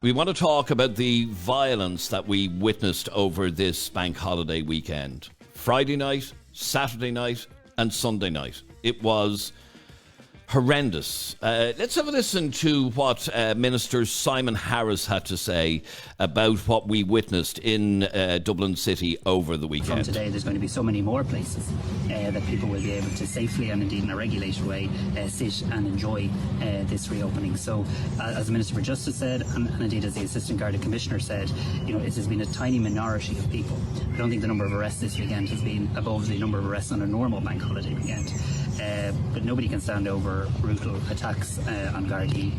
We want to talk about the violence that we witnessed over this bank holiday weekend. Friday night, Saturday night, and Sunday night. It was horrendous. Let's have a listen to what Minister Simon Harris had to say about what we witnessed in Dublin City over the weekend. From today, there's going to be so many more places that people will be able to safely and indeed in a regulated way sit and enjoy this reopening. So, as the Minister for Justice said, and indeed as the Assistant Garda Commissioner said, it has been a tiny minority of people. I don't think the number of arrests this weekend has been above the number of arrests on a normal bank holiday weekend. But nobody can stand over brutal attacks on Gardaí,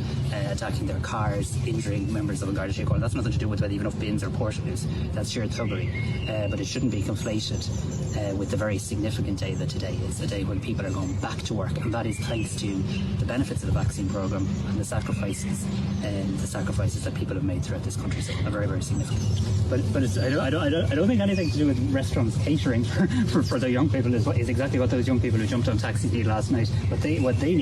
attacking their cars, injuring members of a Garda Síochána. That's nothing to do with whether you have enough bins or portaloos. That's sheer thuggery. But it shouldn't be conflated with the very significant day that today is, a day when people are going back to work, and that is thanks to the benefits of the vaccine programme and the sacrifices that people have made throughout this country. So are very, very significant. But it's, I don't think anything to do with restaurants catering for the young people is exactly what those young people who jumped on taxis need last night. What they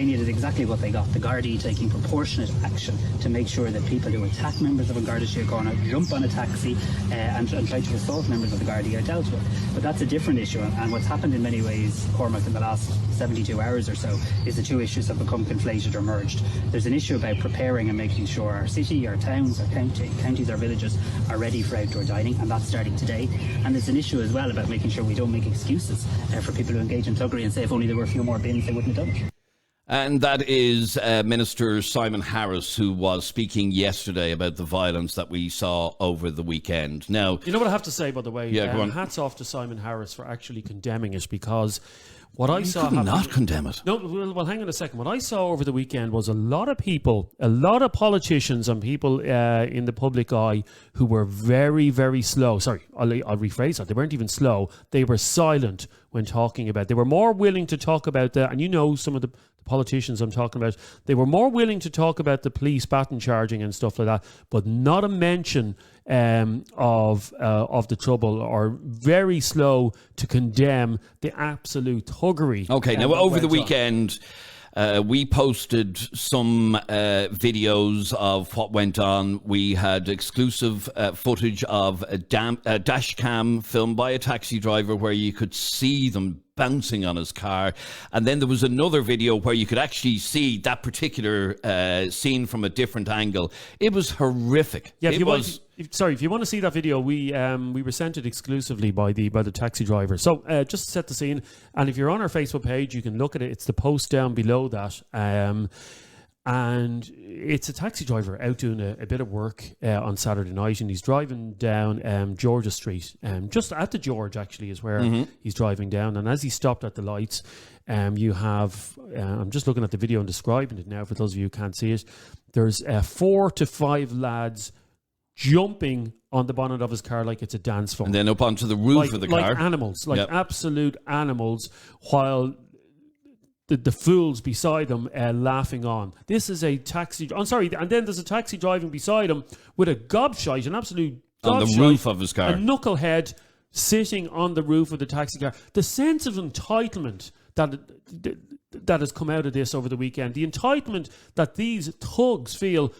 need is exactly what they got. The Gardaí taking proportionate action to make sure that people who attack members of a Garda Síochána, jump on a taxi and try to assault members of the Gardaí are dealt with. But that's a different issue, and what's happened in many ways, Cormac, in the last 72 hours or so, is the two issues have become conflated or merged. There's an issue about preparing and making sure our city, our towns, our counties, our villages are ready for outdoor dining, and that's starting today. And there's an issue as well about making sure we don't make excuses for people who engage in thuggery and say if only there were a few more bins, they wouldn't have done it. And that is Minister Simon Harris, who was speaking yesterday about the violence that we saw over the weekend. Now, you know what I have to say, by the way? Yeah, go on. Hats off to Simon Harris for actually condemning it, because what I saw... could not condemn it. No, well, hang on a second. What I saw over the weekend was a lot of people, a lot of politicians and people in the public eye who were very, very slow. Sorry, I'll rephrase that. They weren't even slow. They were silent when talking about... They were more willing to talk about that, and you know some of the politicians I'm talking about, they were more willing to talk about the police baton charging and stuff like that, but not a mention of the trouble, or very slow to condemn the absolute thuggery. Okay, now over the weekend, we posted some videos of what went on. We had exclusive footage of a dash cam filmed by a taxi driver where you could see them bouncing on his car, and then there was another video where you could actually see that particular scene from a different angle. It was horrific. Yeah, if you want to see that video, we were sent it exclusively by the taxi driver. So just to set the scene, and if you're on our Facebook page, you can look at it. It's the post down below that. And it's a taxi driver out doing a bit of work on Saturday night, and he's driving down Georgia Street. Just at the George, actually, is where he's driving down. And as he stopped at the lights, you have... I'm just looking at the video and describing it now for those of you who can't see it. There's 4 to 5 lads jumping on the bonnet of his car like it's a dance floor. And then up onto the roof of the car. Like animals, absolute animals, while... The fools beside him laughing on. This is a taxi... I'm sorry, and then there's a taxi driving beside him with a gobshite, an absolute gobshite. On the roof of his car. A knucklehead sitting on the roof of the taxi car. The sense of entitlement that has come out of this over the weekend, the entitlement that these thugs feel...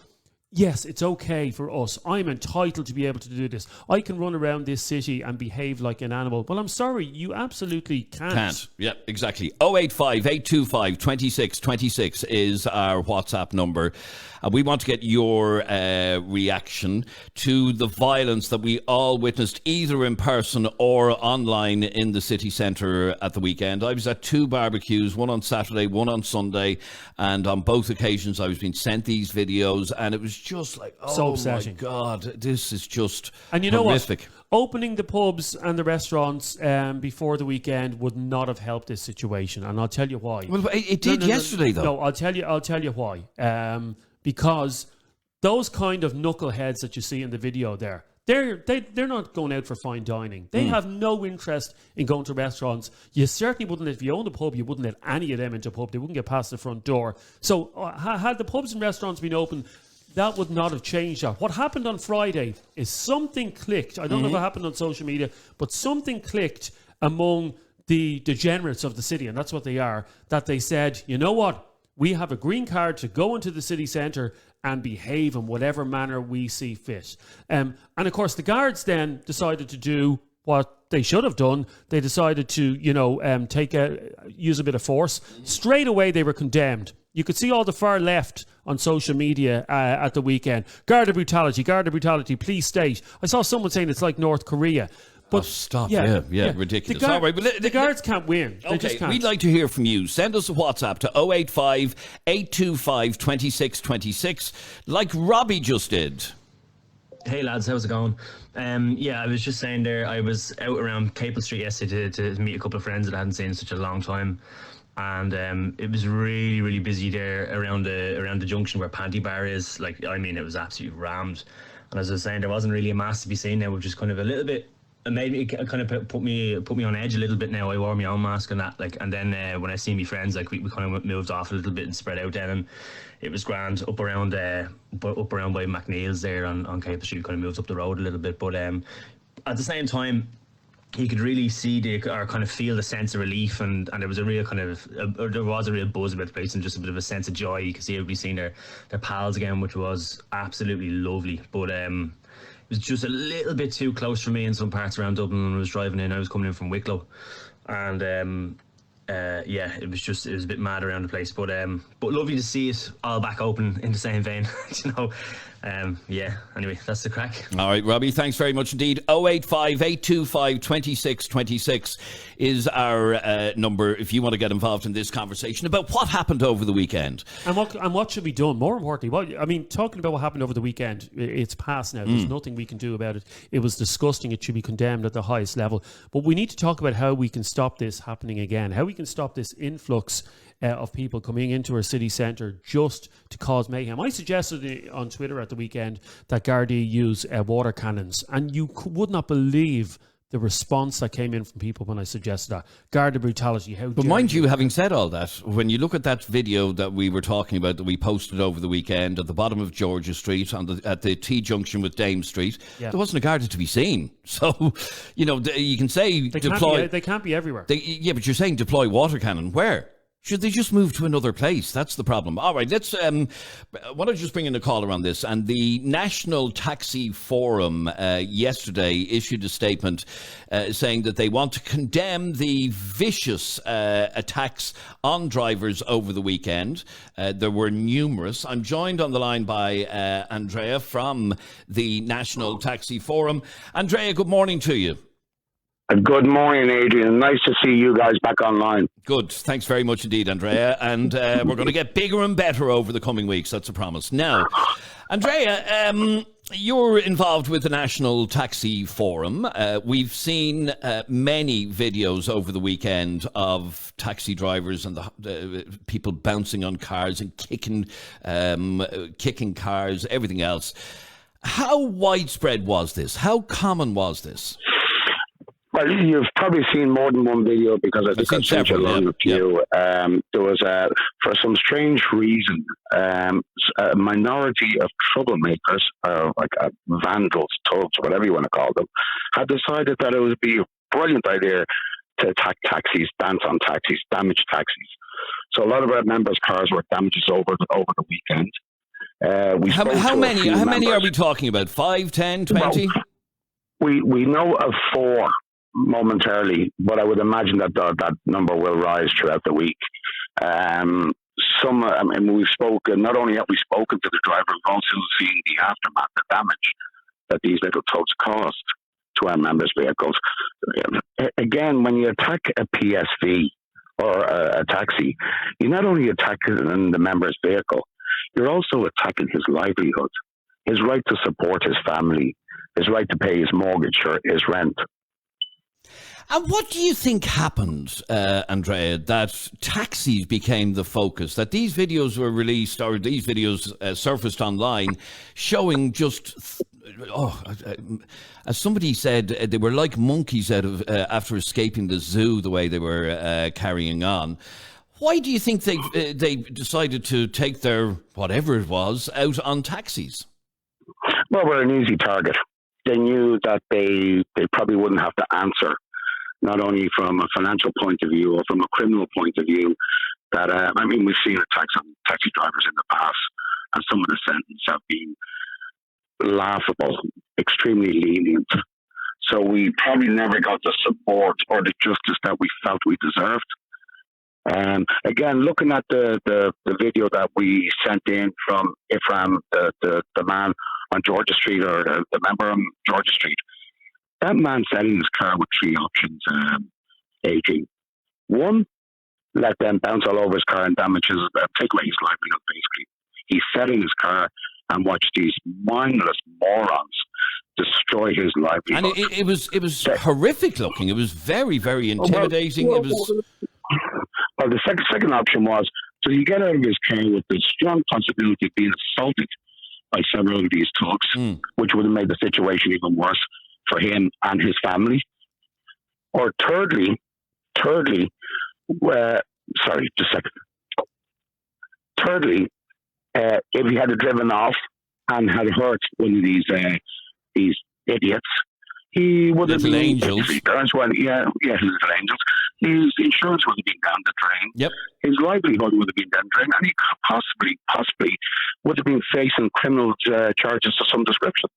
Yes, it's okay for us. I'm entitled to be able to do this. I can run around this city and behave like an animal. Well, I'm sorry, you absolutely can't. Yeah, exactly. 085 825 2626 is our WhatsApp number. We want to get your reaction to the violence that we all witnessed, either in person or online in the city centre at the weekend. I was at 2 barbecues, one on Saturday, one on Sunday, and on both occasions I was being sent these videos, and it was just like, so oh upsetting. My God, this is just and you horrific. Know what? Opening the pubs and the restaurants before the weekend would not have helped this situation, and I'll tell you why. Well, it did yesterday, though. No, I'll tell you why. Because those kind of knuckleheads that you see in the video there, they're not going out for fine dining. They have no interest in going to restaurants. You certainly wouldn't, if you owned a pub, you wouldn't let any of them into a pub. They wouldn't get past the front door. So had the pubs and restaurants been open, that would not have changed that. What happened on Friday is something clicked. I don't know if it happened on social media, but something clicked among the degenerates of the city, and that's what they are, that they said, you know what? We have a green card to go into the city centre and behave in whatever manner we see fit. And of course, the guards then decided to do what they should have done. They decided to, use a bit of force. Straight away, they were condemned. You could see all the far left on social media at the weekend. Garda brutality, please state. I saw someone saying it's like North Korea. But stop. Yeah, ridiculous. All right, well, the guards can't win. They just can't. We'd like to hear from you. Send us a WhatsApp to 085 825 2626, like Robbie just did. Hey lads, how's it going? I was just saying there, I was out around Capel Street yesterday to meet a couple of friends that I hadn't seen in such a long time, and it was really, really busy there around the junction where Panty Bar is. It was absolutely rammed. And as I was saying, there wasn't really a mass to be seen now, which is kind of a little bit. It made me kind of put me on edge a little bit now. I wore my own mask and that, and then when I see my friends, we kind of moved off a little bit and spread out then, and it was grand up around by McNeil's there on Capel Street. Kind of moved up the road a little bit, but at the same time, you could really see or kind of feel the sense of relief, and there was a real kind of there was a real buzz about the place and just a bit of a sense of joy. You could see everybody seeing their pals again, which was absolutely lovely. But it was just a little bit too close for me in some parts around Dublin when I was driving in. I was coming in from Wicklow, and it was a bit mad around the place, but lovely to see it all back open in the same vein. Anyway, that's the crack. All right, Robbie, thanks very much indeed. 085 825 2626 is our number if you want to get involved in this conversation about what happened over the weekend. And what should be done? More importantly, talking about what happened over the weekend, it's past now. There's nothing we can do about it. It was disgusting. It should be condemned at the highest level. But we need to talk about how we can stop this happening again, how we can stop this influx of people coming into our city centre just to cause mayhem. I suggested on Twitter at the weekend that Gardaí use water cannons, and you would not believe the response that came in from people when I suggested that. Garda brutality. But mind you, having said all that, when you look at that video that we were talking about that we posted over the weekend at the bottom of Georgia Street at the T-junction with Dame Street, there wasn't a Garda to be seen. So, you can say they can't be everywhere. But you're saying deploy water cannon. Where? Should they just move to another place? That's the problem. All right, let's. I want to just bring in a caller on this. And the National Taxi Forum yesterday issued a statement saying that they want to condemn the vicious attacks on drivers over the weekend. There were numerous. I'm joined on the line by Andrea from the National Taxi Forum. Andrea, good morning to you. Good morning, Adrian. Nice to see you guys back online. Good. Thanks very much indeed, Andrea. And we're going to get bigger and better over the coming weeks. That's a promise. Now, Andrea, you're involved with the National Taxi Forum. We've seen many videos over the weekend of taxi drivers and the people bouncing on cars and kicking cars, everything else. How widespread was this? How common was this? Well, you've probably seen more than one video because I think I've sent you along a few. There was, for some strange reason, a minority of troublemakers, vandals, thugs, whatever you want to call them, had decided that it would be a brilliant idea to attack taxis, dance on taxis, damage taxis. So a lot of our members' cars were damages over the weekend. How many are we talking about? 5, 10, 20? Well, we know of 4 momentarily, but I would imagine that number will rise throughout the week. We've spoken, not only have we spoken to the driver, we've also seen the aftermath, the damage that these little thugs caused to our members' vehicles. Again, when you attack a PSV or a taxi, you're not only attacking the member's vehicle, you're also attacking his livelihood, his right to support his family, his right to pay his mortgage or his rent. And what do you think happened, Andrea, that taxis became the focus, that these videos were released or these videos surfaced online showing just, as somebody said, they were like monkeys after escaping the zoo, the way they were carrying on. Why do you think they decided to take their, whatever it was, out on taxis? Well, we're an easy target. They knew that they probably wouldn't have to answer, not only from a financial point of view or from a criminal point of view. That we've seen attacks on taxi drivers in the past. and some of the sentences have been laughable, extremely lenient. So we probably never got the support or the justice that we felt we deserved. Again, looking at the video that we sent in from Ifram, the man on Georgia Street, or the member on Georgia Street, that man sat in his car with three options, Adrian. One, let them bounce all over his car and damage his, take away his livelihood, basically. He sat in his car and watched these mindless morons destroy his livelihood. And it was horrific looking. It was very, very intimidating. Well, the second option was, so you get out of his car with the strong possibility of being assaulted by several of these thugs, which would have made the situation even worse for him and his family. Or thirdly, sorry, just a second. Thirdly, if he had driven off and had hurt one of these idiots, he would have been angels. His little angels. His insurance would have been down the drain. Yep. His livelihood would have been down the drain, and he possibly would have been facing criminal charges of some description.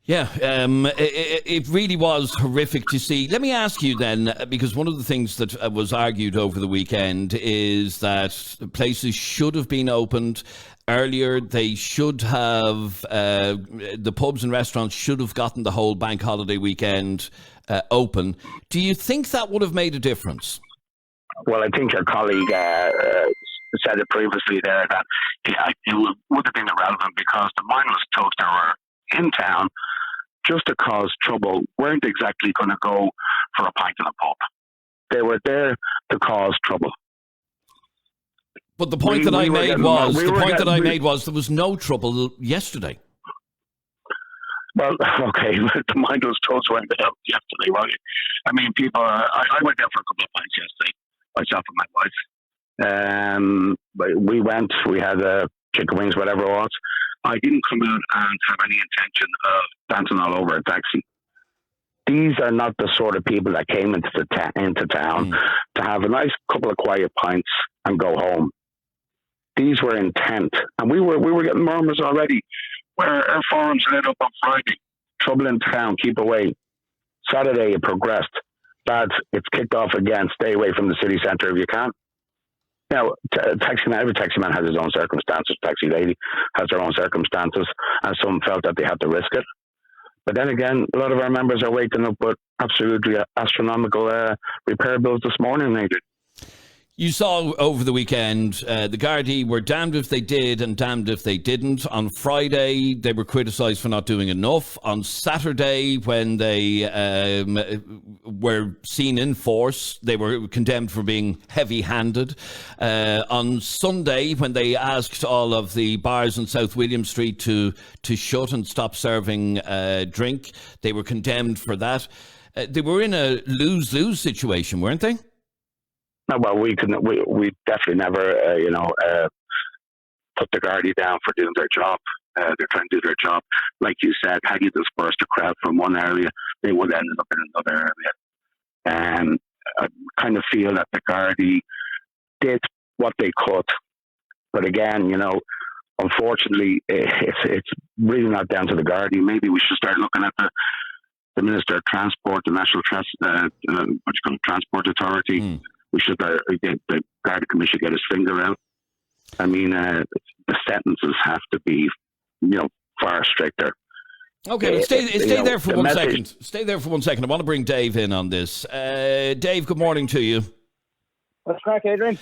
Yeah, it really was horrific to see. Let me ask you then, because one of the things that was argued over the weekend is that places should have been opened earlier. They should have, the pubs and restaurants should have gotten the whole bank holiday weekend open. Do you think that would have made a difference? Well, I think your colleague said it previously there that it would have been irrelevant because the mindless thugs that were in town just to cause trouble weren't exactly going to go for a pint in a pub. They were there to cause trouble. But the point that I made was there was no trouble yesterday. Well, okay, the mindless thugs weren't there yesterday, right? I mean, people. I went there for a couple of pints yesterday, myself and my wife. We went. We had chicken wings, whatever it was. I didn't come out and have any intention of dancing all over a taxi. These are not the sort of people that came into town to have a nice couple of quiet pints and go home. These were intent, and we were getting murmurs already. Where our forums lit up on Friday, trouble in town, keep away. Saturday it progressed. Lads, it's kicked off again. Stay away from the city centre if you can. Now, every taxi man has his own circumstances. Taxi lady has her own circumstances, and some felt that they had to risk it. But then again, a lot of our members are waking up with absolutely astronomical repair bills this morning, Adrian. You saw over the weekend, the Gardaí were damned if they did and damned if they didn't. On Friday, they were criticised for not doing enough. On Saturday, when they were seen in force, they were condemned for being heavy-handed. On Sunday, when they asked all of the bars in South William Street to shut and stop serving drink, they were condemned for that. They were in a lose-lose situation, weren't they? No, well, we definitely never, put the Gardaí down for doing their job. They're trying to do their job. Like you said, had you dispersed a crowd from one area, they would have ended up in another area. And I kind of feel that the Gardaí did what they could. But again, unfortunately, it's really not down to the Gardaí. Maybe we should start looking at the Minister of Transport, the National Transport Authority. We should get the Garda Commission get his finger out. I mean, the sentences have to be, far stricter. Okay, stay there for 1 second. Stay there for 1 second. I want to bring Dave in on this. Dave, good morning to you. What's crack, Adrian?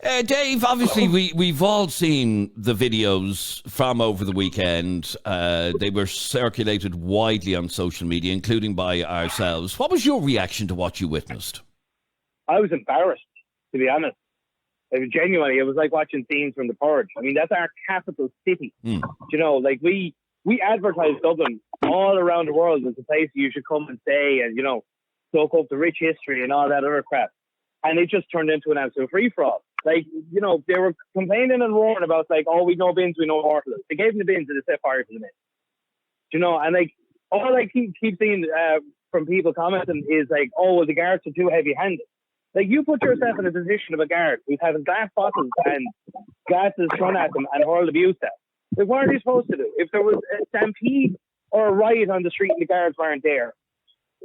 Dave, obviously we've all seen the videos from over the weekend. They were circulated widely on social media, including by ourselves. What was your reaction to what you witnessed? I was embarrassed, to be honest. It was like watching scenes from The Purge. I mean, that's our capital city. We advertise Dublin all around the world as a place you should come and stay and, soak up the rich history and all that other crap. And it just turned into an absolute free-for-all. They were complaining and roaring about, we know bins, we know water. They gave them the bins and they set fire to the bins. And, all I keep seeing from people commenting is the guards are too heavy-handed. Like, you put yourself in the position of a guard who's having glass bottles and glasses thrown at them and hurled abuse at. Like, what are they supposed to do? If there was a stampede or a riot on the street and the guards weren't there,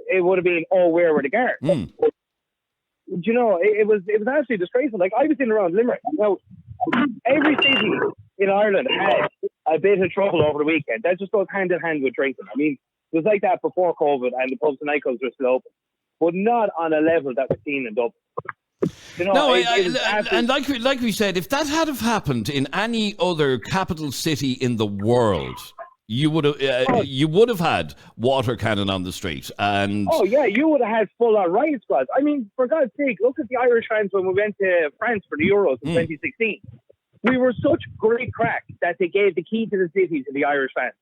it would have been, oh, where were the guards? You know, it was absolutely disgraceful. Like, I was in around Limerick. Now, every city in Ireland had a bit of trouble over the weekend. That just goes hand in hand with drinking. I mean, it was like that before COVID, and the pubs and nightclubs were still open, but not on a level that we're seeing in Dublin. You know, no, and like we said, if that had have happened in any other capital city in the world, you would have had water cannon on the street, and oh yeah, you would have had full on riot squads. I mean, for God's sake, look at the Irish fans when we went to France for the Euros in 2016. We were such great crack that they gave the key to the city to the Irish fans,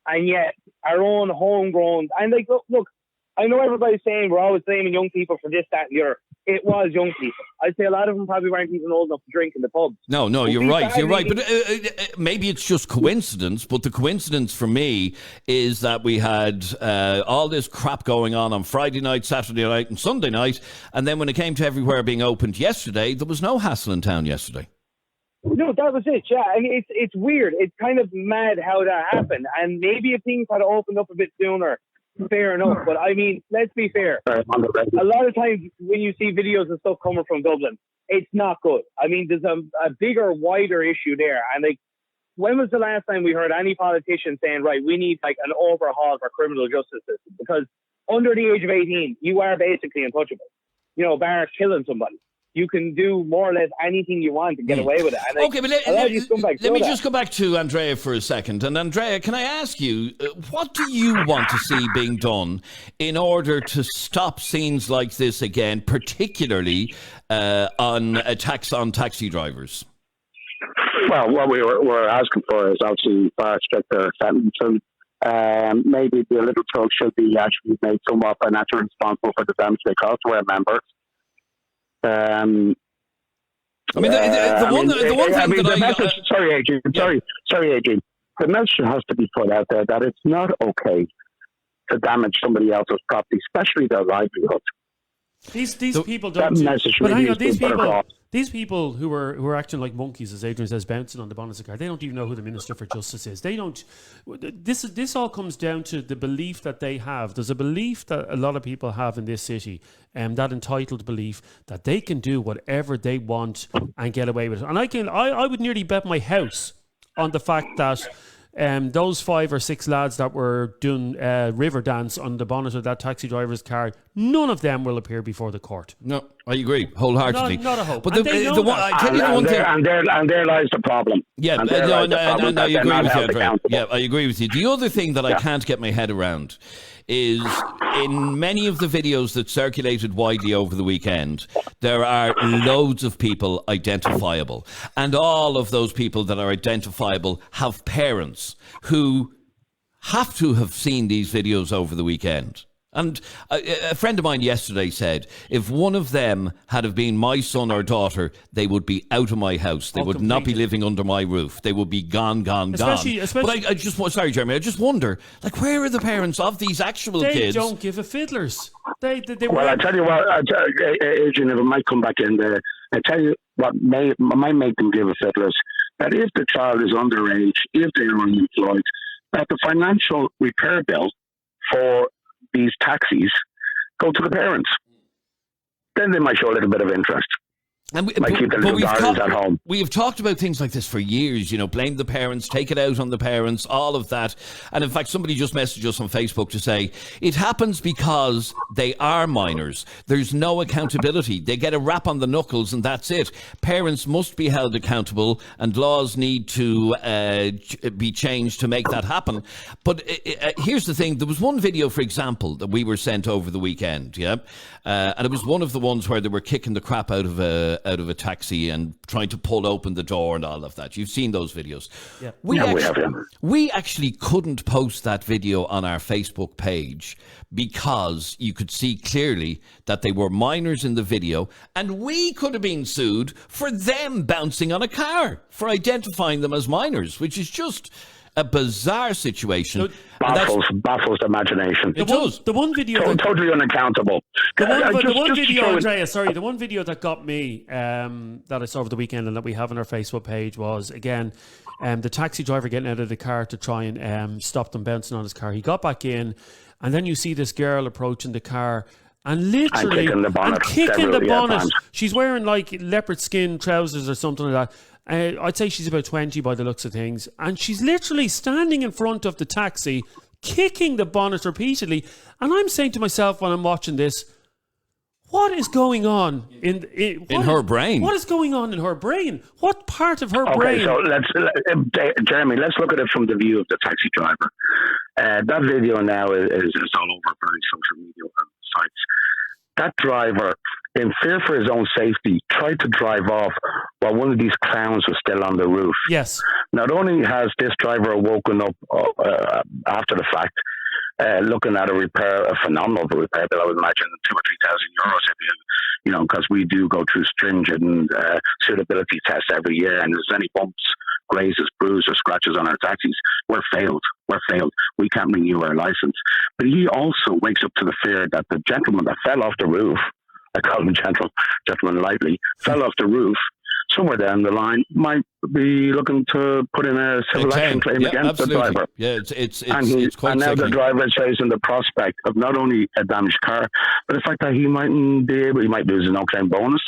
and yet our own homegrown and like look, I know everybody's saying we're always blaming young people for this, that, and the other. It was young people. I'd say a lot of them probably weren't even old enough to drink in the pubs. No, you're right. You're right. But maybe it's just coincidence. But the coincidence for me is that we had all this crap going on Friday night, Saturday night, and Sunday night. And then when it came to everywhere being opened yesterday, there was no hassle in town yesterday. No, that was it. Yeah, I mean, it's weird. It's kind of mad how that happened. And maybe if things had opened up a bit sooner, fair enough, but I mean, let's be fair. A lot of times when you see videos and stuff coming from Dublin, it's not good. I mean, there's a bigger, wider issue there. And like, when was the last time we heard any politician saying, right, we need like an overhaul of our criminal justice system? Because under the age of 18, you are basically untouchable. You know, bar killing somebody. You can do more or less anything you want and get away with it. And like, okay, but let me just go back to Andrea for a second. And Andrea, can I ask you, what do you want to see being done in order to stop scenes like this again, particularly on attacks on taxi drivers? Well, what we're asking for is obviously far stricter sentencing. Maybe the little truck should be actually made somewhat financially responsible for the damage they cause to our members. I mean, the one thing that message, sorry, Adrian. Sorry, Adrian. The message has to be put out there that it's not okay to damage somebody else's property, especially their livelihood. These people don't. That message really these people who are acting like monkeys, as Adrian says, bouncing on the bonnets of the car, they don't even know who the Minister for Justice is. They don't. This all comes down to the belief that they have. There's a belief that a lot of people have in this city, that entitled belief that they can do whatever they want and get away with it. And I would nearly bet my house on the fact that those 5 or 6 lads that were doing river dance on the bonnet of that taxi driver's car, none of them will appear before the court. No, I agree wholeheartedly. Not a hope. But there lies the problem. Yeah, I agree with you, Andrea. Yeah, I agree with you. The other thing that I can't get my head around is in many of the videos that circulated widely over the weekend, there are loads of people identifiable. And all of those people that are identifiable have parents who have to have seen these videos over the weekend. And a friend of mine yesterday said, if one of them had have been my son or daughter, they would be out of my house. They would not be living under my roof. They would be gone. Especially, but I just want, sorry, Jeremy, I just wonder, like, where are the parents of these actual kids? They don't give a fiddlers. They well, I tell you what, Adrian, if I might come back in there, I tell you what might make them give a fiddlers, that if the child is underage, if they are unemployed, that the financial repair bill for these taxis go to the parents. Then they might show a little bit of interest. And we have talked about things like this for years, blame the parents, take it out on the parents, all of that. And in fact, somebody just messaged us on Facebook to say, it happens because they are minors. There's no accountability. They get a rap on the knuckles and that's it. Parents must be held accountable and laws need to be changed to make that happen. But here's the thing. There was one video, for example, that we were sent over the weekend, and it was one of the ones where they were kicking the crap out of a taxi and trying to pull open the door and all of that. You've seen those videos. Yeah. We actually couldn't post that video on our Facebook page because you could see clearly that they were minors in the video, and we could have been sued for them bouncing on a car, for identifying them as minors, which is just a bizarre situation. baffles the imagination. It does. The one video Totally unaccountable. The one video that got me that I saw over the weekend and that we have on our Facebook page was, again, the taxi driver getting out of the car to try and stop them bouncing on his car. He got back in, and then you see this girl approaching the car and literally kicking the bonnet. Times. She's wearing like leopard skin trousers or something like that. I'd say she's about 20 by the looks of things, and she's literally standing in front of the taxi, kicking the bonnet repeatedly. And I'm saying to myself when I'm watching this, what is going on in her brain? What is going on in her brain? What part of her brain? Okay, so Jeremy, let's look at it from the view of the taxi driver. That video now is all over various social media sites. That driver, in fear for his own safety, tried to drive off while one of these clowns was still on the roof. Yes. Not only has this driver woken up after the fact, looking at a phenomenal repair bill, I would imagine €2,000 or €3,000, because we do go through stringent suitability tests every year, and if there's any bumps, grazes, bruises, or scratches on our taxis, we're failed. We can't renew our license. But he also wakes up to the fear that the gentleman that fell off the roof, I call him gentleman lightly, fell off the roof, somewhere down the line might be looking to put in a civil action claim against the driver. Yeah, it's quite and now sickening. the driver is facing the prospect of not only a damaged car, but the fact that he might lose a no-claim bonus.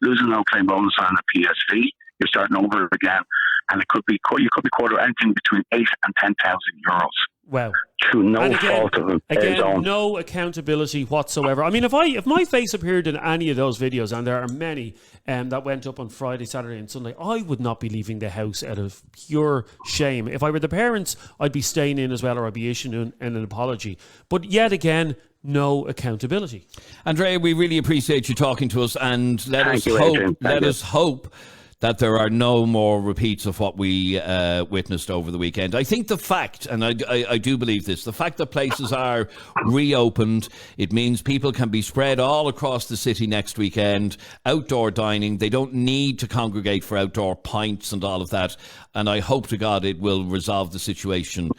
Losing a no-claim bonus on a PSV, you're starting over again, and you could be quoted anything between €8,000 and €10,000. Wow. Through no fault of his own. No accountability whatsoever. I mean, if my face appeared in any of those videos, and there are many that went up on Friday, Saturday and Sunday, I would not be leaving the house out of pure shame. If I were the parents, I'd be staying in as well, or I'd be issuing an apology. But yet again, no accountability. Andrea, we really appreciate you talking to us, and let us hope that there are no more repeats of what we witnessed over the weekend. I think the fact, and I do believe this, the fact that places are reopened, it means people can be spread all across the city next weekend, outdoor dining. They don't need to congregate for outdoor pints and all of that. And I hope to God it will resolve the situation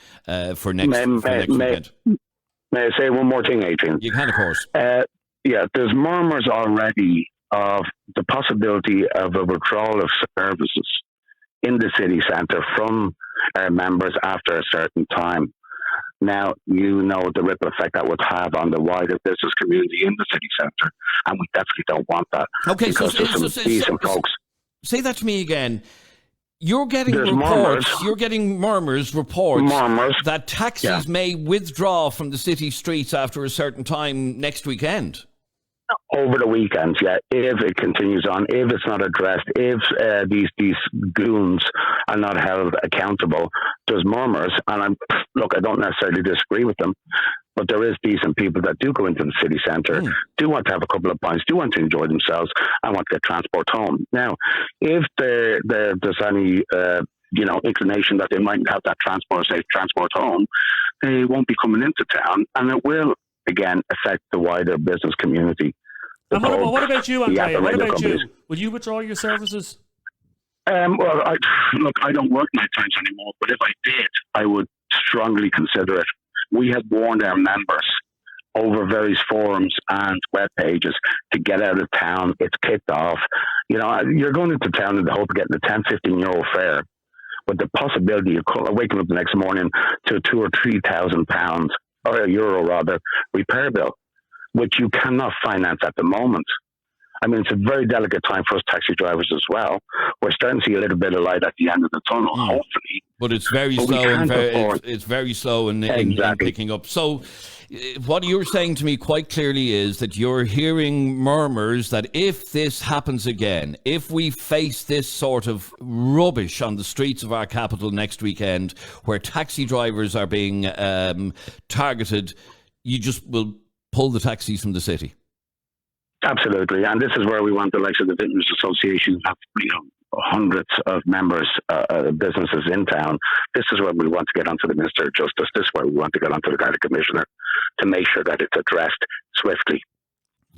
for next weekend. May I say one more thing, Adrian? You can, of course. There's murmurs already of the possibility of a withdrawal of services in the city centre from our members after a certain time. Now, the ripple effect that would have on the wider business community in the city centre, and we definitely don't want that. Okay, because there's some decent folks. Say that to me again. You're getting reports that taxis may withdraw from the city streets after a certain time next weekend. Over the weekend, yeah, if it continues on, if it's not addressed, if these goons are not held accountable, there's murmurs, and I don't necessarily disagree with them, but there is decent people that do go into the city centre, do want to have a couple of pints, do want to enjoy themselves, and want to get transport home. Now, if there's any inclination that they might have that safe transport home, they won't be coming into town, and it will again affect the wider business community. And what about you, Andrea? What about you? Will you withdraw your services? I don't work night times anymore, but if I did, I would strongly consider it. We have warned our members over various forums and web pages to get out of town. It's kicked off. You're going into town in the hope of getting a €10, €15 fare, but the possibility of waking up the next morning to a £2,000 or £3,000, or €1 rather, repair bill, which you cannot finance at the moment. I mean, it's a very delicate time for us taxi drivers as well. We're starting to see a little bit of light at the end of the tunnel, hopefully. But it's very slow, and it's very slow in picking up. So what you're saying to me quite clearly is that you're hearing murmurs that if this happens again, if we face this sort of rubbish on the streets of our capital next weekend, where taxi drivers are being targeted, you just will pull the taxis from the city. Absolutely, and this is where we want the likes of the Vintners Association, have hundreds of members, businesses in town. This is where we want to get onto the Minister of Justice. This is where we want to get onto the Garda Commissioner to make sure that it's addressed swiftly.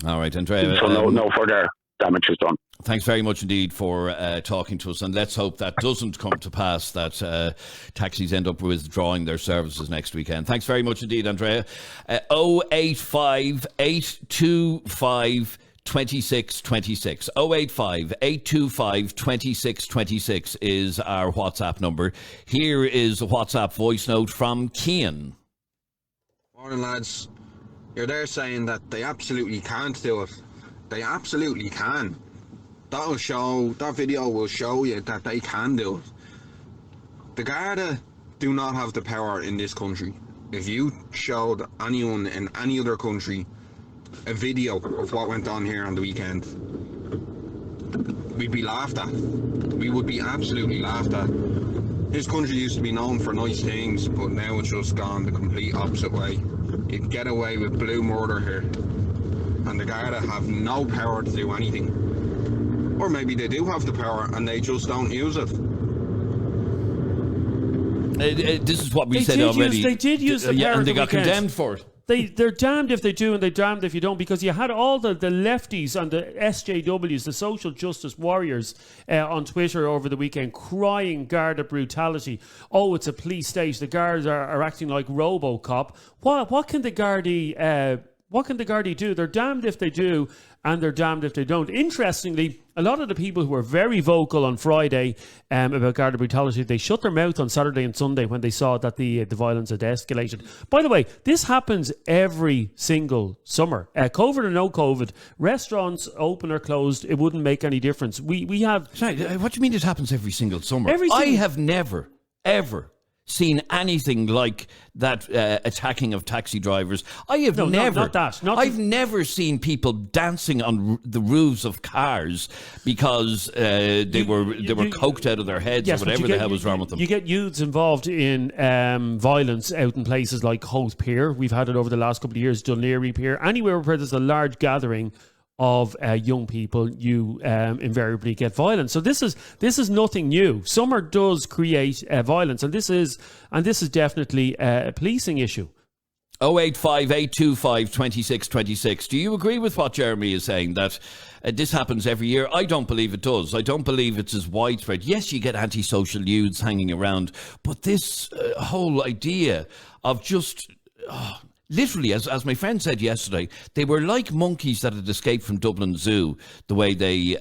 All right, Andrea. So no further damage is done. Thanks very much indeed for talking to us, and let's hope that doesn't come to pass, that taxis end up withdrawing their services next weekend. Thanks very much indeed, Andrea. 085 825 2626. 085 825 2626 is our WhatsApp number. Here is a WhatsApp voice note from Cian. Morning, lads. You're there saying that they absolutely can't do it. They absolutely can. That video will show you that they can do it. The Garda do not have the power in this country. If you showed anyone in any other country a video of what went on here on the weekend, we'd be laughed at. We would be absolutely laughed at. This country used to be known for nice things, but now it's just gone the complete opposite way. You can get away with blue murder here, and the Garda have no power to do anything. Or maybe they do have the power and they just don't use it. This is what we said already. They did use the power, and they got condemned for it. They're damned if they do and they're damned if you don't, because you had all the lefties and the SJWs, the social justice warriors, on Twitter over the weekend crying Garda brutality. Oh, it's a police state. The Guards are acting like RoboCop. What can the Gardaí do? They're damned if they do and they're damned if they don't. Interestingly, a lot of the people who were very vocal on Friday about Garda brutality, they shut their mouth on Saturday and Sunday when they saw that the violence had escalated. By the way, this happens every single summer. COVID or no COVID, restaurants open or closed, it wouldn't make any difference. We have... Sorry, what do you mean this happens every single summer? I have never, ever seen anything like that attacking of taxi drivers. I have I've never seen people dancing on the roofs of cars because they were coked out of their heads, or whatever the hell was wrong with them. You get youths involved in violence out in places like Howth Pier. We've had it over the last couple of years. Dunleary Pier. Anywhere where there's a large gathering of young people, you invariably get violence. So this is nothing new. Summer does create violence, and this is definitely a policing issue. 085 825 2626. Do you agree with what Jeremy is saying, that this happens every year? I don't believe it does. I don't believe it's as widespread. Yes, you get antisocial youths hanging around, but this whole idea of just... literally, as my friend said yesterday, they were like monkeys that had escaped from Dublin Zoo, the way they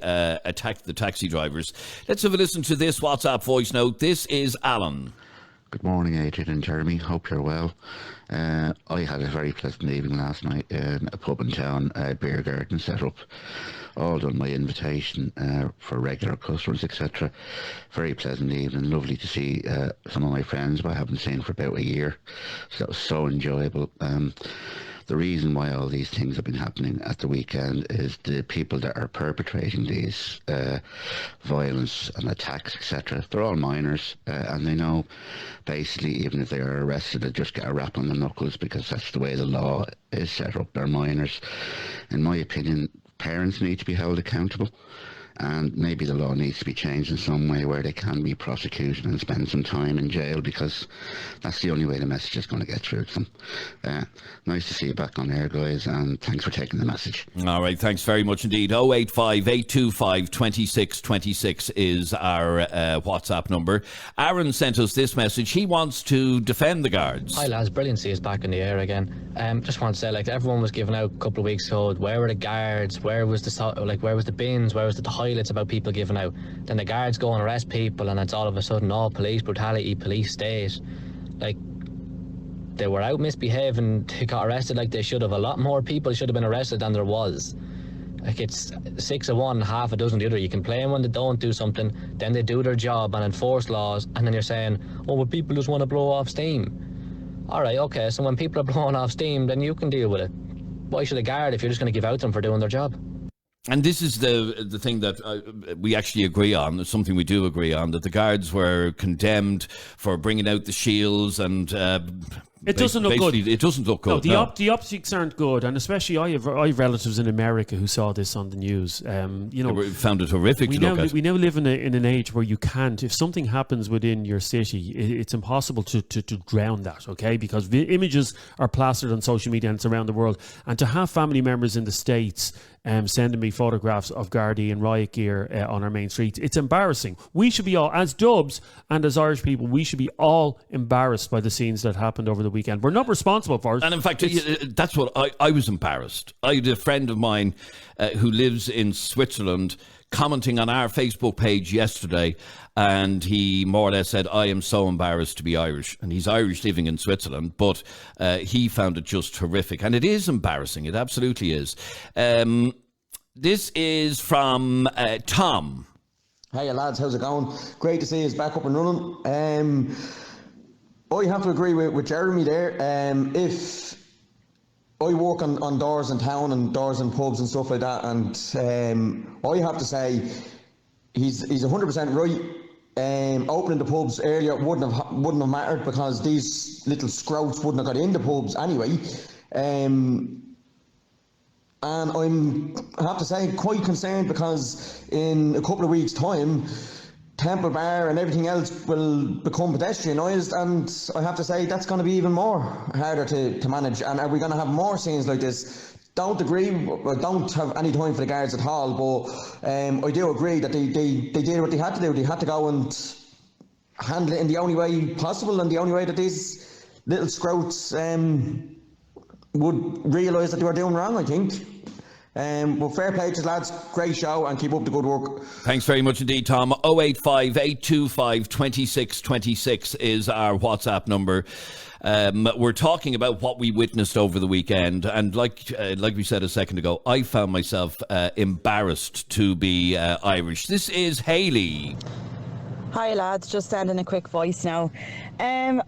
attacked the taxi drivers. Let's have a listen to this WhatsApp voice note. This is Alan. Good morning, Adrian and Jeremy. Hope you're well. I had a very pleasant evening last night in a pub in town, a beer garden set up, all done by invitation for regular customers, etc. Very pleasant evening. Lovely to see some of my friends who I haven't seen for about a year. So that was so enjoyable. The reason why all these things have been happening at the weekend is the people that are perpetrating these violence and attacks, etc. They're all minors, and they know basically even if they are arrested, they just get a rap on the knuckles because that's the way the law is set up. They're minors. In my opinion, parents need to be held accountable, and maybe the law needs to be changed in some way where they can be prosecuted and spend some time in jail, because that's the only way the message is going to get through to them. Nice to see you back on air, guys, and thanks for taking the message. All right, thanks very much indeed. 085 825 2626 is our WhatsApp number. Aaron sent us this message. He wants to defend the Guards. Hi lads, brilliant to see us back in the air again. Just want to say, like, everyone was giving out a couple of weeks ago, where were the Guards, where was the bins, where was the toilets about people giving out? Then the Guards go and arrest people, and it's all of a sudden all police brutality, police state. Like, they were out misbehaving, they got arrested like they should have. A lot more people should have been arrested than there was. Like, it's 6 of one, half a dozen the other. You complain when they don't do something, then they do their job and enforce laws, and then you're saying, oh, well, people just want to blow off steam. Alright, okay, so when people are blowing off steam, then you can deal with it. Why should a guard if you're just going to give out them for doing their job? And this is the thing that we actually agree on. It's something we do agree on, that the Guards were condemned for bringing out the shields, and it doesn't look good. It doesn't look good. No, the optics aren't good, and especially I have relatives in America who saw this on the news. They found it horrific to look at. We now live in an age where you can't, if something happens within your city, it's impossible to drown that, okay? Because the images are plastered on social media and it's around the world, and to have family members in the States sending me photographs of Gardaí and riot gear on our main streets. It's embarrassing. We should be all, as Dubs and as Irish people, we should be all embarrassed by the scenes that happened over the weekend. We're not responsible for it. And in fact, that's what I was embarrassed. I had a friend of mine who lives in Switzerland commenting on our Facebook page yesterday, and he more or less said, I am so embarrassed to be Irish. And he's Irish living in Switzerland, but he found it just horrific. And it is embarrassing. It absolutely is. This is from Tom. Hey lads, how's it going? Great to see us back up and running. I have to agree with Jeremy there. If I work on doors in town and doors in pubs and stuff like that, and I have to say he's 100% right. Opening the pubs earlier wouldn't have mattered, because these little scrouts wouldn't have got in the pubs anyway. And I have to say, quite concerned, because in a couple of weeks' time, Temple Bar and everything else will become pedestrianised, and I have to say that's going to be even more harder to manage. And are we going to have more scenes like this? Don't agree, I don't have any time for the guards at all, but I do agree that they did what they had to do. They had to go and handle it in the only way possible, and the only way that these little scrouts would realise that they were doing wrong, I think. Well, fair play to you, lads. Great show, and keep up the good work. Thanks very much indeed, Tom. 085 825 2626 is our WhatsApp number. We're talking about what we witnessed over the weekend, and like we said a second ago, I found myself embarrassed to be Irish. This is Hayley. Hi lads, just sending a quick voice now.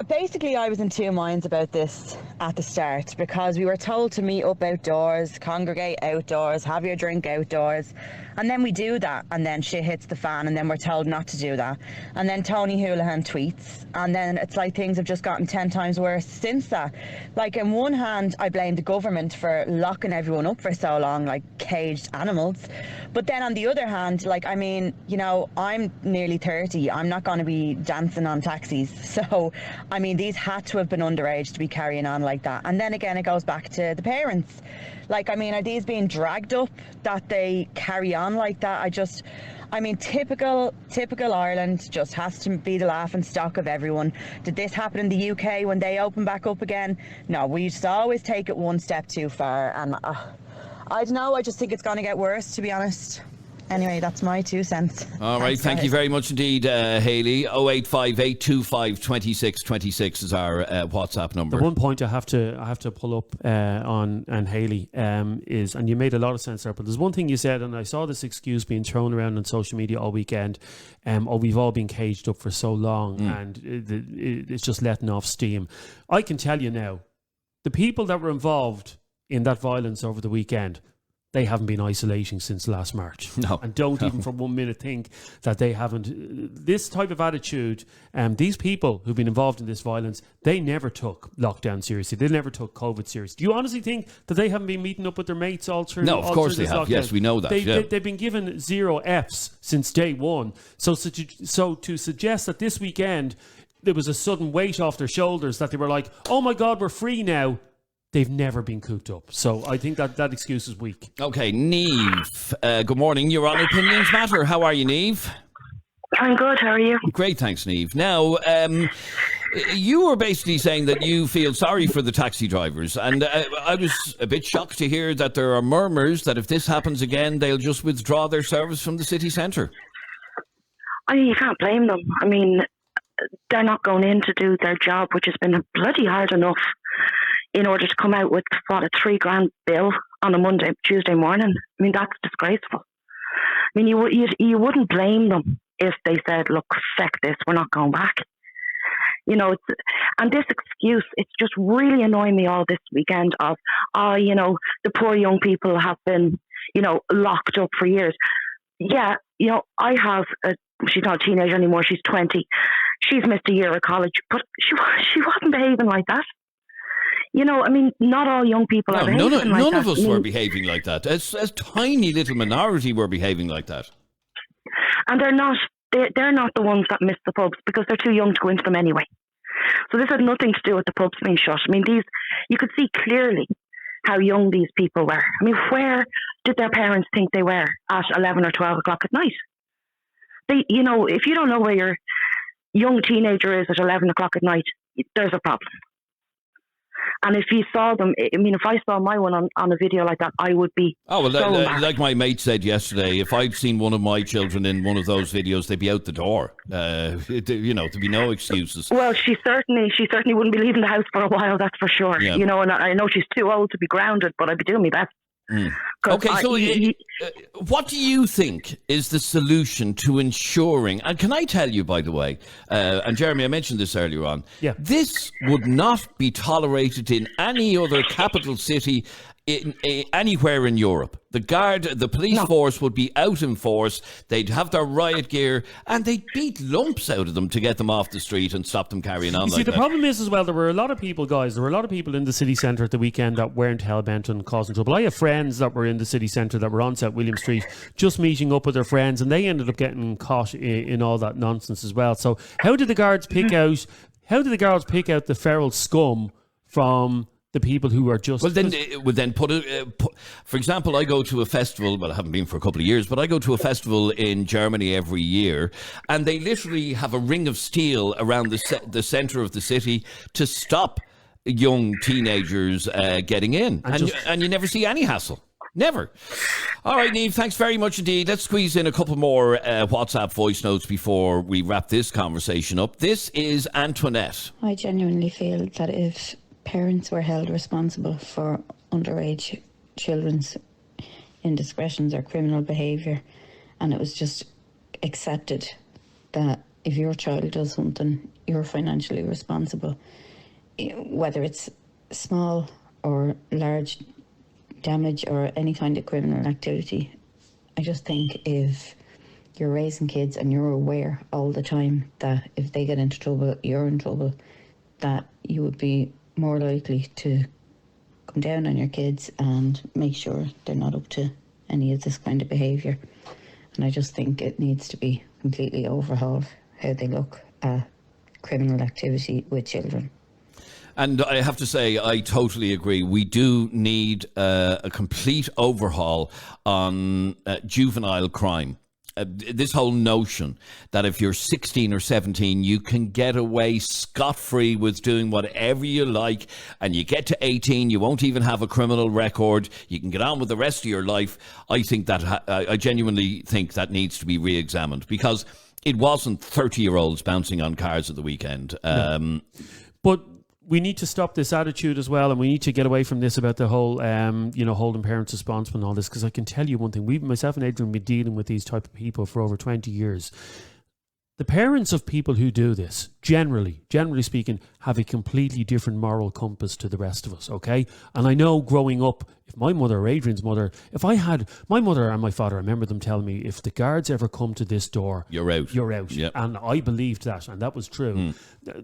Basically, I was in two minds about this at the start, because we were told to meet up outdoors, congregate outdoors, have your drink outdoors, and then we do that, and then shit hits the fan, and then we're told not to do that, and then Tony Holohan tweets, and then it's like things have just gotten 10 times worse since that. Like, in one hand, I blame the government for locking everyone up for so long, like caged animals, but then on the other hand, like, I mean, you know, I'm nearly 30, I'm not going to be dancing on taxis, so I mean, these had to have been underage to be carrying on like that. And then again, it goes back to the parents. Like, I mean, are these being dragged up that they carry on like that? I mean, typical Ireland just has to be the laughing stock of everyone. Did this happen in the UK when they open back up again? No, we just always take it one step too far. And I don't know, I just think it's going to get worse, to be honest. Anyway, that's my 2 cents. All right, thank you very much indeed, Hayley. 085 825 2626 is our WhatsApp number. The one point I have to pull up on Hayley is, and you made a lot of sense there, but there's one thing you said, and I saw this excuse being thrown around on social media all weekend. We've all been caged up for so long, and it's just letting off steam. I can tell you now, the people that were involved in that violence over the weekend, they haven't been isolating since last March. No. And don't even for 1 minute think that they haven't. This type of attitude, these people who've been involved in this violence, they never took lockdown seriously. They never took COVID seriously. Do you honestly think that they haven't been meeting up with their mates all through? No, of course they have. Lockdown? Yes, we know that. They've been given 0 Fs since day one. So to suggest that this weekend there was a sudden weight off their shoulders, that they were like, oh my God, we're free now. They've never been cooped up. So I think that excuse is weak. Okay, Niamh. Good morning. You're on Opinions Matter. How are you, Niamh? I'm good. How are you? Great, thanks, Niamh. Now, you were basically saying that you feel sorry for the taxi drivers. And I was a bit shocked to hear that there are murmurs that if this happens again, they'll just withdraw their service from the city centre. You can't blame them. I mean, they're not going in to do their job, which has been bloody hard enough, in order to come out with, what, a $3,000 bill on a Tuesday morning. I mean, that's disgraceful. I mean, you wouldn't blame them if they said, look, feck this, we're not going back. You know, and this excuse, it's just really annoying me all this weekend of, you know, the poor young people have been, you know, locked up for years. Yeah, you know, I have, she's not a teenager anymore, she's 20. She's missed a year of college, but she wasn't behaving like that. You know, I mean, not all young people are behaving like that. None of us were behaving like that. A tiny little minority were behaving like that. And they're not the ones that miss the pubs, because they're too young to go into them anyway. So this had nothing to do with the pubs being shut. I mean, you could see clearly how young these people were. I mean, where did their parents think they were at 11 or 12 o'clock at night? If you don't know where your young teenager is at 11 o'clock at night, there's a problem. And if you saw them, I mean, if I saw my one on a video like that, I would be like my mate said yesterday, if I'd seen one of my children in one of those videos, they'd be out the door. There'd be no excuses. Well, she certainly wouldn't be leaving the house for a while, that's for sure. Yeah. And I know she's too old to be grounded, but I'd be doing my best. Okay, so what do you think is the solution to ensuring, and can I tell you, by the way, and Jeremy, I mentioned this earlier on, this would not be tolerated in any other capital city anywhere in Europe. The police force would be out in force, they'd have their riot gear, and they'd beat lumps out of them to get them off the street and stop them carrying on. The problem is as well, there were a lot of people in the city centre at the weekend that weren't hell-bent on causing trouble. I have friends that were in the city centre that were on St. William Street just meeting up with their friends, and they ended up getting caught in all that nonsense as well. So how did the guards pick out the feral scum from the people who are just... for example, I go to a festival, well, I haven't been for a couple of years, but I go to a festival in Germany every year, and they literally have a ring of steel around the centre of the city to stop young teenagers getting in. And you never see any hassle. Never. All right, Niamh, thanks very much indeed. Let's squeeze in a couple more WhatsApp voice notes before we wrap this conversation up. This is Antoinette. I genuinely feel that if parents were held responsible for underage children's indiscretions or criminal behaviour, and it was just accepted that if your child does something, you're financially responsible, whether it's small or large damage or any kind of criminal activity. I just think if you're raising kids and you're aware all the time that if they get into trouble, you're in trouble, that you would be more likely to come down on your kids and make sure they're not up to any of this kind of behaviour. And I just think it needs to be completely overhauled, how they look at criminal activity with children. And I have to say, I totally agree. We do need a complete overhaul on juvenile crime. This whole notion that if you're 16 or 17, you can get away scot-free with doing whatever you like, and you get to 18, you won't even have a criminal record, you can get on with the rest of your life. I think that I genuinely think that needs to be re-examined, because it wasn't 30-year-olds bouncing on cars at the weekend. But we need to stop this attitude as well, and we need to get away from this about the whole, holding parents responsible and all this, because I can tell you one thing. Myself and Adrian, have been dealing with these type of people for over 20 years. The parents of people who do this, generally speaking, have a completely different moral compass to the rest of us, okay? And I know growing up, if my mother or Adrian's mother, if I had my mother and my father, I remember them telling me, if the guards ever come to this door, you're out. You're out. Yep. And I believed that, and that was true.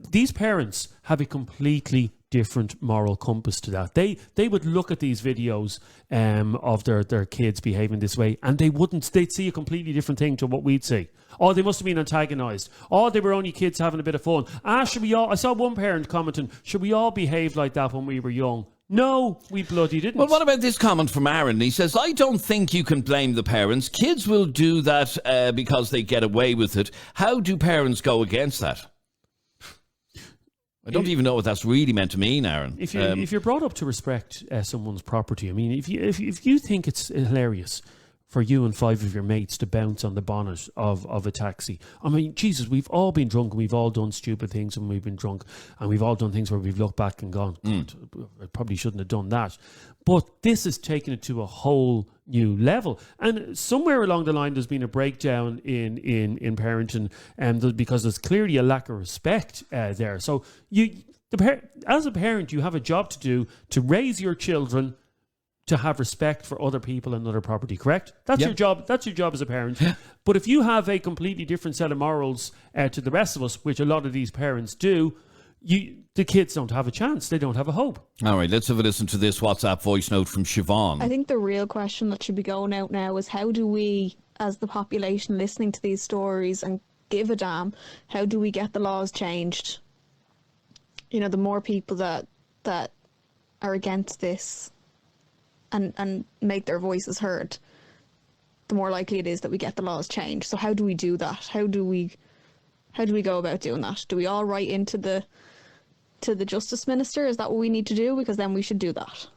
These parents have a completely different moral compass to that. They would look at these videos of their kids behaving this way, and they'd see a completely different thing to what we'd see. Oh, they must have been antagonised. Oh, they were only kids having a bit of fun. I saw one parent commenting, should we all behave like that when we were young? No, we bloody didn't. Well, what about this comment from Aaron? He says, I don't think you can blame the parents. Kids will do that because they get away with it. How do parents go against that? I don't even know what that's really meant to mean, Aaron. If you're brought up to respect someone's property, I mean, if you think it's hilarious for you and 5 of your mates to bounce on the bonnet of a taxi. I mean, Jesus, we've all been drunk and we've all done stupid things when we've been drunk, and we've all done things where we've looked back and gone, God, I probably shouldn't have done that. But this has taken it to a whole new level. And somewhere along the line, there's been a breakdown in parenting, because there's clearly a lack of respect there. So as a parent, you have a job to do to raise your children to have respect for other people and other property, correct? That's your job. That's your job as a parent. But if you have a completely different set of morals to the rest of us, which a lot of these parents do, the kids don't have a chance. They don't have a hope. All right, let's have a listen to this WhatsApp voice note from Siobhan. I think the real question that should be going out now is, how do we, as the population listening to these stories and give a damn, how do we get the laws changed? The more people that are against this, and make their voices heard, the more likely it is that we get the laws changed. So how do we do that? How do we go about doing that? Do we all write into the Justice Minister? Is that what we need to do? Because then we should do that.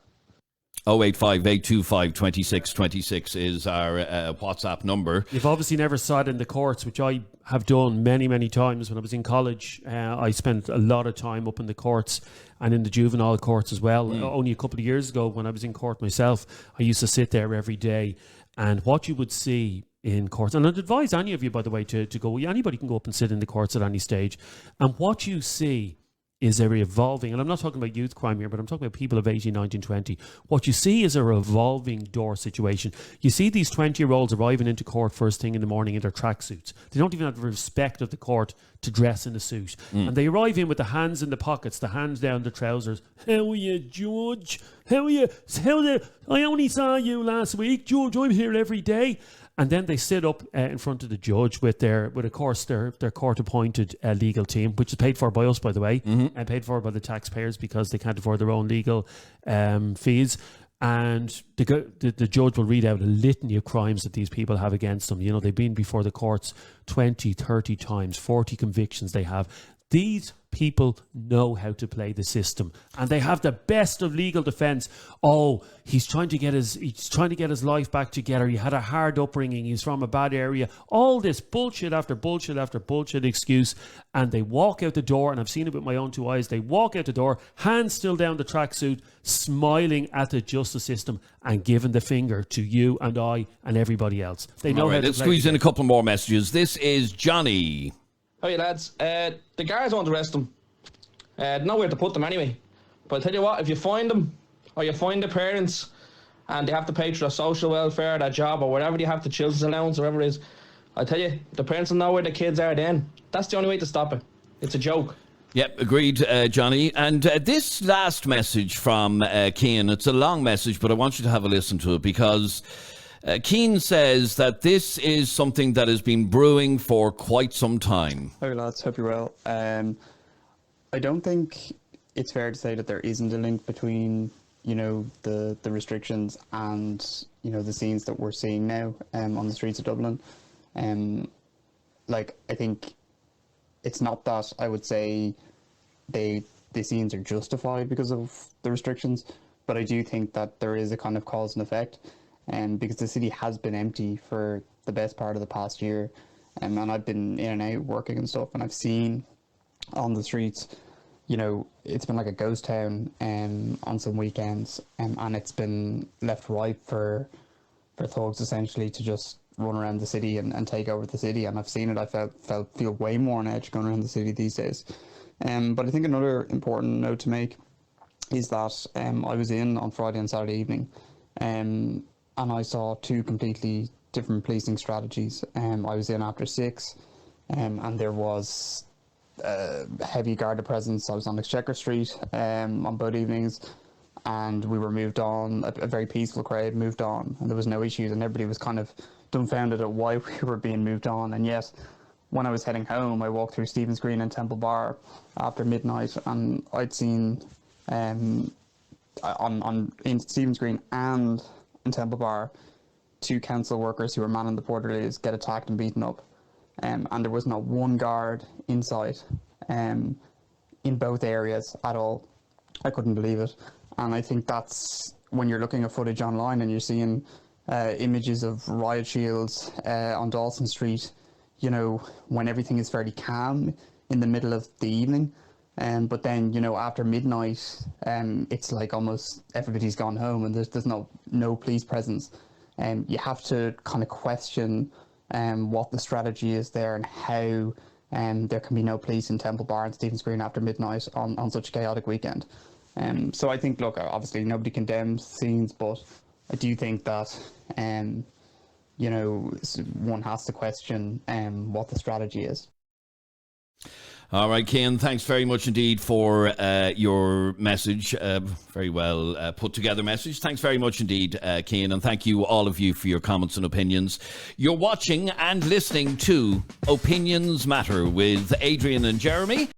085 825 2626 is our WhatsApp number. You've obviously never sat in the courts, which I have done many, many times. When I was in college, I spent a lot of time up in the courts and in the juvenile courts as well. Only a couple of years ago, when I was in court myself, I used to sit there every day. And what you would see in courts, and I'd advise any of you, by the way, to go. Anybody can go up and sit in the courts at any stage. And what you see is a revolving, and I'm not talking about youth crime here, but I'm talking about people of 18, 19, 20. What you see is a revolving door situation. You see these 20-year-olds arriving into court first thing in the morning in their tracksuits. They don't even have the respect of the court to dress in a suit. And they arrive in with the hands in the pockets, the hands down the trousers. How are you, Judge? How are you? I only saw you last week. Judge, I'm here every day. And then they sit up in front of the judge with of course, their court-appointed legal team, which is paid for by us, by the way, and paid for by the taxpayers because they can't afford their own legal fees. And the judge will read out a litany of crimes that these people have against them. You know, they've been before the courts 20, 30 times, 40 convictions they have. These people know how to play the system, and they have the best of legal defence. Oh, he's trying to get his life back together. He had a hard upbringing. He's from a bad area. All this bullshit after bullshit after bullshit excuse, and they walk out the door. And I've seen it with my own two eyes. They walk out the door, hands still down the tracksuit, smiling at the justice system and giving the finger to you and I and everybody else. They know how to let's play squeeze in a couple more messages. This is Johnny. Hey lads, the guards won't arrest them. Nowhere to put them anyway. But I'll tell you what, if you find them, or you find the parents, and they have to pay for their social welfare, their job, or whatever they have, the children's allowance, or whatever it is, I tell you, the parents will know where the kids are then. That's the only way to stop it. It's a joke. Yep, agreed, Johnny. And this last message from Cian, it's a long message, but I want you to have a listen to it because Cian says that this is something that has been brewing for quite some time. Hey lads, hope you're well. I don't think it's fair to say that there isn't a link between, you know, the restrictions and, you know, the scenes that we're seeing now on the streets of Dublin. Like, I think it's not that I would say the scenes are justified because of the restrictions, but I do think that there is a kind of cause and effect. Because the city has been empty for the best part of the past year, and I've been in and out working and stuff, and I've seen on the streets, you know, it's been like a ghost town on some weekends, and it's been left ripe for thugs essentially to just run around the city and take over the city. And I've seen it. I feel way more on edge going around the city these days. But I think another important note to make is that I was in on Friday and Saturday evening, and I saw two completely different policing strategies. I was in after 6, and there was heavy guarded presence. I was on Exchequer Street on both evenings, and we were moved on. A very peaceful crowd moved on, and there was no issues, and everybody was kind of dumbfounded at why we were being moved on. And yet, when I was heading home, I walked through Stephen's Green and Temple Bar after midnight, and I'd seen in Stephen's Green and in Temple Bar 2 council workers who were manning the portalays get attacked and beaten up, and there was not one guard inside in both areas at all. I couldn't believe it. And I think that's when you're looking at footage online and you're seeing images of riot shields on Dawson Street, you know, when everything is fairly calm in the middle of the evening. But then, you know, after midnight, it's like almost everybody's gone home and there's no police presence. You have to kind of question what the strategy is there and how there can be no police in Temple Bar and Stephen's Green after midnight on such a chaotic weekend. So I think, look, obviously nobody condemns scenes, but I do think that, you know, one has to question what the strategy is. All right, Cian, thanks very much indeed for your message. Very well put together message. Thanks very much indeed, Cian, and thank you, all of you, for your comments and opinions. You're watching and listening to Opinions Matter with Adrian and Jeremy.